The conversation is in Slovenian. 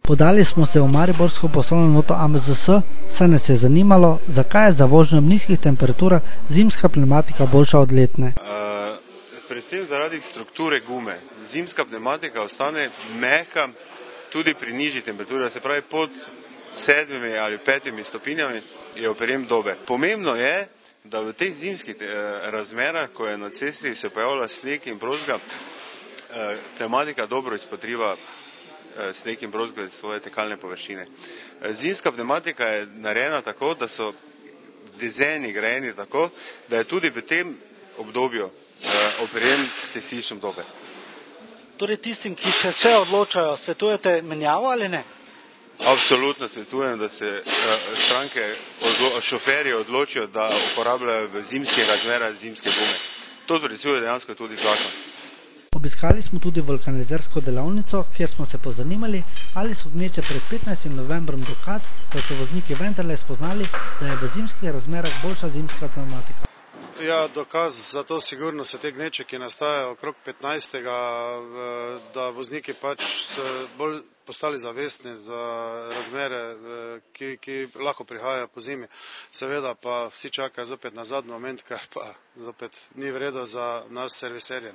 Podali smo se v mariborsko poslovno noto AMZS, saj nas je zanimalo, zakaj je za vožnjo v nizkih temperaturah zimska pnevmatika boljša od letne. Predvsem zaradi strukture gume. Zimska pnevmatika ostane mehka tudi pri nižji temperaturi, se pravi pod 7 ali 5 stopinjami je operjem dober. Pomembno je, da v teh zimskih razmerah, ko je na cesti se pojavlja sneg in brozga, pnevmatika dobro izpotriva sneg in brozgo svoje tekalne površine. Zimska pnevmatika je narejena tako, da so dizajni grajeni tako, da je tudi v tem obdobju operjen s cestiščem dober. Torej tistim, ki se še odločajo, svetujete menjavo ali ne? Absolutno svetujem, da se šoferji odločijo, da uporabljajo v zimskih razmerah zimske gume. To predpisuje dejansko tudi zakon. Obiskali smo tudi vulkanizersko delavnico, kjer smo se pozanimali, ali so gneče pred 15. novembrom dokaz, da so vozniki vendarle spoznali, da je v zimskih razmerah boljša zimska pnevmatika. Ja, dokaz za to sigurno so te gneče, ki nastajajo okrog 15. da vozniki pač so bolj postali zavestni za razmere, ki lahko prihajajo po zimi. Seveda pa vsi čakajo zopet na zadnji moment, kar pa zopet ni v redu za nas serviserje.